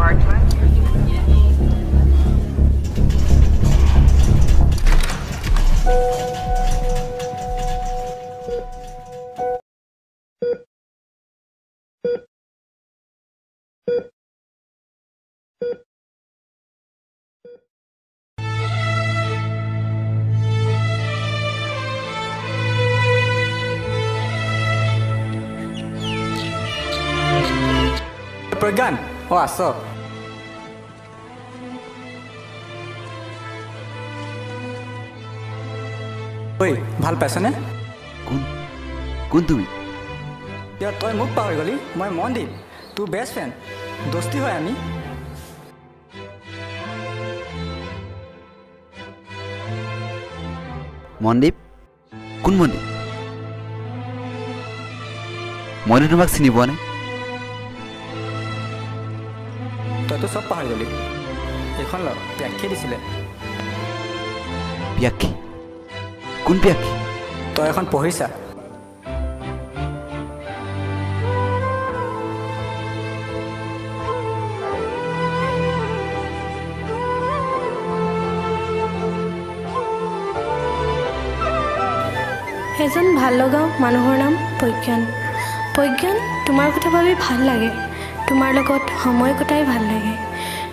apartment. Pergan, oh aso. Oi, ভাল পাইছনে? কোন তুমি? তই মোক পাহৰি গলি, মই মনদীপ, তোৰ বেষ্ট ফ্ৰেণ্ড, দোস্তি হয় আমি। মনদীপ? কোন মনদীপ? মইতো তোমাক চিনি পোৱা নাই। তইতো চব পাহৰি গলি। এইখন ল, প্যাক্ষী দিছিলে। প্যাক্ষী? কোন প্যাক্ষী? তই এখন পঢ়িছা। এজন ভাল লগা মানুহৰ নাম প্ৰজ্ঞান। প্ৰজ্ঞান, তোমাৰ কথা ভাবি ভাল লাগে। তোমাৰ লগত সময় কটাই ভাল লাগে।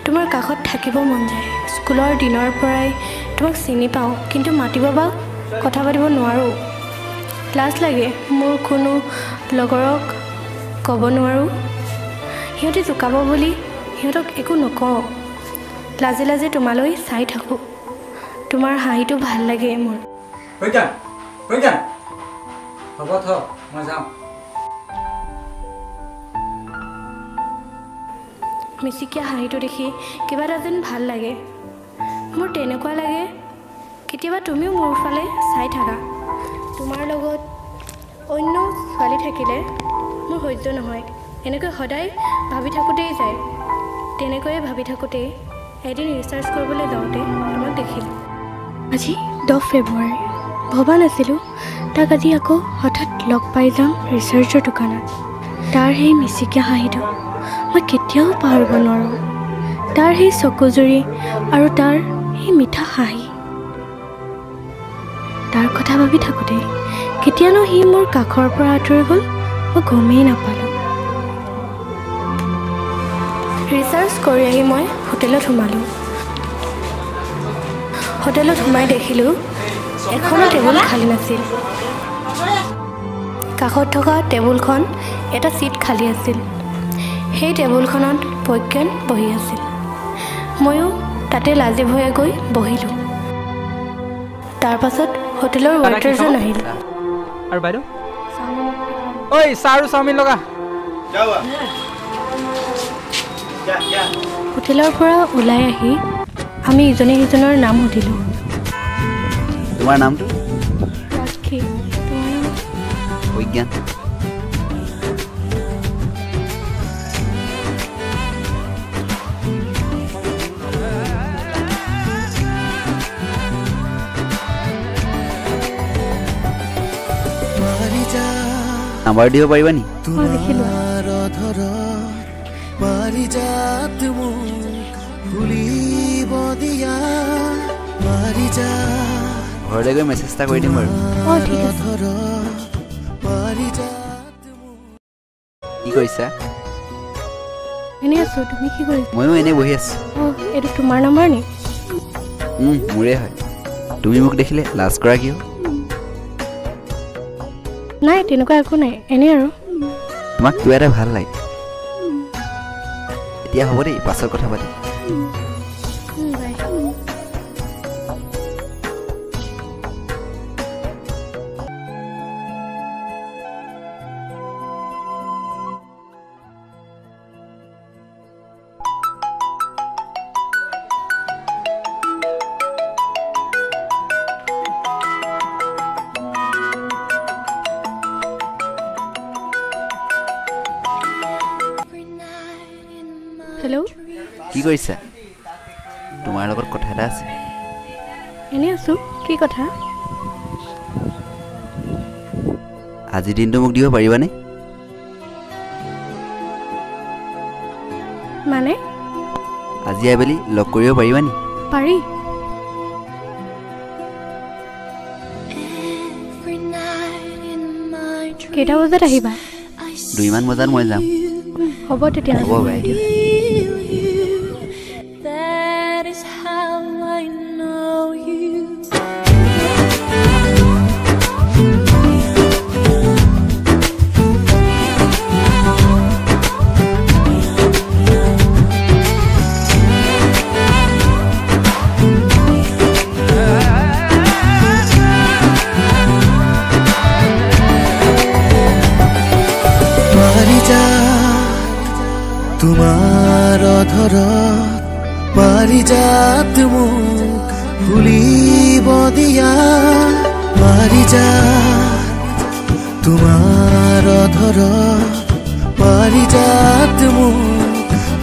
তোমাৰ কাষত থাকিব মন যায়। স্কুলৰ দিনৰ পৰাই তোমাক চিনি পাওঁ, কিন্তু মাতিব বা কথা পাতিব নোৱাৰোঁ। লাজ লাগে মোৰ কোনো লগৰক ক'ব নোৱাৰোঁ। সিহঁতে জোকাব বুলি সিহঁতক একো নকওঁ। লাজে লাজে তোমালৈ চাই থাকোঁ। তোমাৰ হাঁহিটো ভাল লাগে মোৰ। প্ৰজ্ঞান, প্ৰজ্ঞান, হ'ব থ, মই যাম। মিচিকীয়া হাঁহিটো দেখি কিবা এটা যেন ভাল লাগে। মোৰ তেনেকুৱা লাগে কেতিয়াবা তুমিও মোৰ ফালে চাই থাকা। তোমাৰ লগত অন্য ছোৱালী থাকিলে মোৰ সহ্য নহয়। এনেকৈ সদায় ভাবি থাকোঁতেই যায়। তেনেকৈয়ে ভাবি থাকোঁতেই এদিন ৰিচাৰ্জ কৰিবলৈ যাওঁতে তোমাক দেখিলোঁ। আজি 10 ফেব্ৰুৱাৰী। ভবা নাছিলোঁ তাক আজি আকৌ হঠাৎ লগ পাই যাম ৰিচাৰ্জৰ দোকানত। তাৰ সেই মিচিকীয়া হাঁহিটো মই কেতিয়াও পাহৰিব নোৱাৰোঁ। তাৰ সেই চকুজুৰি আৰু তাৰ সেই মিঠা হাঁহি। তাৰ কথা ভাবি থাকোঁতে কেতিয়ানো সি মোৰ কাষৰ পৰা আঁতৰি গ'ল মই গমেই নাপালোঁ। ৰিচাৰ্জ কৰি আহি মই হোটেলত সোমালোঁ। হোটেলত সোমাই দেখিলোঁ এখনো টেবুল খালী নাছিল। কাষত থকা টেবুলখন এটা ছিট খালী আছিল। সেই টেবুলখনত প্ৰজ্ঞান বহি আছিল। ময়ো তাতে লাজে ভয়ে গৈ বহিলোঁ। তাৰ পাছত হোটেলৰ ৱেটাৰজন আহিল। আৰু বাইদেউ? ঐ চাহ আৰু চাওমিন লগা। হোটেলৰ পৰা ওলাই আহি আমি ইজনে সিজনৰ নাম সুধিলোঁ। তোমাৰ নামটো? ৰাখী। প্ৰজ্ঞান। নাম্বাৰ দিব পাৰিবা নি? ঘৰলৈ গৈ মেছেজ এটা কৰি দিম বাৰু। ঠিক আছে। কি কৰিছা? এনেই আছোঁ। তুমি কি কৰিছা? ময়ো এনেই বহি আছোঁ। এইটো তোমাৰ নম্বৰ নি? মোৰে হয়। তুমি মোক দেখিলে লাজ কৰা কিয়? নাই, তেনেকুৱা একো নাই, এনেই আৰু। তোমাক কিবা এটা ভাল লাগে। এতিয়া হ'ব দেই, পাছত কথা পাতিম। হেল্ল', কি কৰিছা? তোমাৰ লগত কথা এটা আছে। এনেই আছোঁ। কি কথা? আজি দিনটো মোক দিব পাৰিবানে? মানে আজি আবেলি লগ কৰিব পাৰিবা নি? পাৰি। কেইটা বজাত আহিবা? 2মান বজাত মই যাম। হ'ব তেতিয়াহ'লে। হ'ব বাই। তোমাৰ অধৰত পাৰিজাত মোক ভুলিব দিয়া পাৰিজাত তোমাৰ অধৰত পাৰিজাত মোক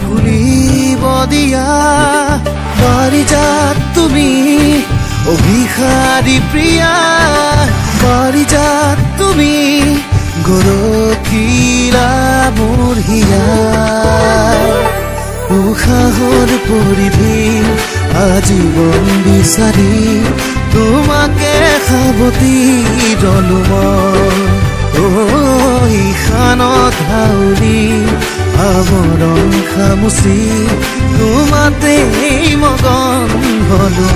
ভুলিব দিয়া পাৰিজাত তুমি অভিসাৰী প্ৰিয়া পাৰিজাত তুমি গৰকিলা মোৰ হিয়া উশাহৰ পৰিধি আজীৱন বিচাৰি তোমাকে সাৱতি ৰলো মই ইখানত হাউলি আৱৰণ খামুচি তোমাতে মগন হলো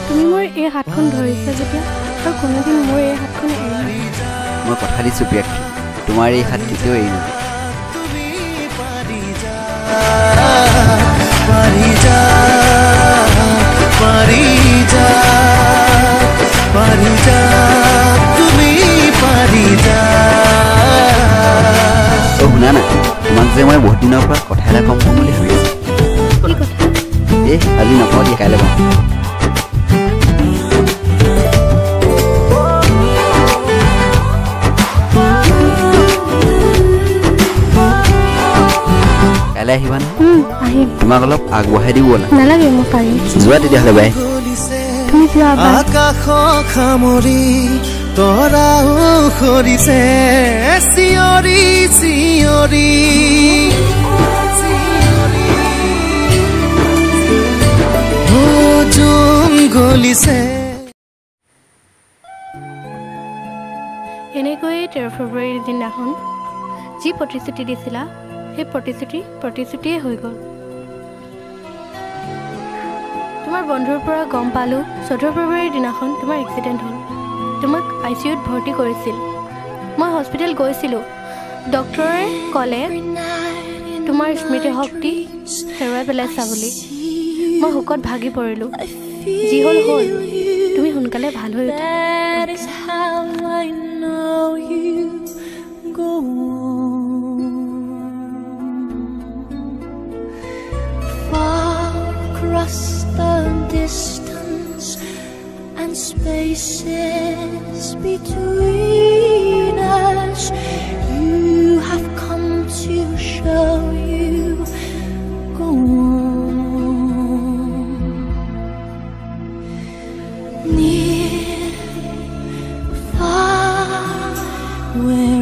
তুমি মোৰ এই হাতখন ধৰিছা যেতিয়া তই কোনোদিন মোৰ এই হাতখন এৰি মই কথা দিছোঁ প্ৰিয়াক্ষী, তোমাৰ এই হাত কেতিয়াও এৰি নাযায়। শুনা না, তোমাক যে মই বহুত দিনৰ পৰা কথা এটা কম বুলি ভাবি আছোঁ। আজি নকওঁ দিয়া, কাইলৈ কম। কাইলৈ আহিবা নে? আহিম। তোমাক অলপ আগবঢ়াই দিব না? নালাগে, মই পাৰিম। যোৱা তেতিয়াহ'লে বাই। তুমি যোৱা বাই। আকাশ খামৰি তৰাও সৰিছে চিঞৰি চিঞৰি জুম গলিছে। এনেকৈয়ে 13 ফেব্ৰুৱাৰীৰ দিনাখন যি প্ৰতিশ্ৰুতি দিছিলা সেই প্ৰতিশ্ৰুতিয়ে হৈ গ'ল। তোমাৰ বন্ধুৰ পৰা গম পালোঁ 14 ফেব্ৰুৱাৰীৰ দিনাখন তোমাৰ এক্সিডেণ্ট হ'ল। তোমাক ICUত ভৰ্তি কৰিছিল। মই হস্পিটেল গৈছিলোঁ। ডক্টৰে ক'লে তোমাৰ স্মৃতিশক্তি হেৰুৱাই পেলাইছা বুলি। মই শোকত ভাগি পৰিলোঁ। যি হ'ল হ'ল, তুমি সোনকালে ভাল হৈ উঠা। Across the distance and spaces between us, you have come to show you go on. Near, far, where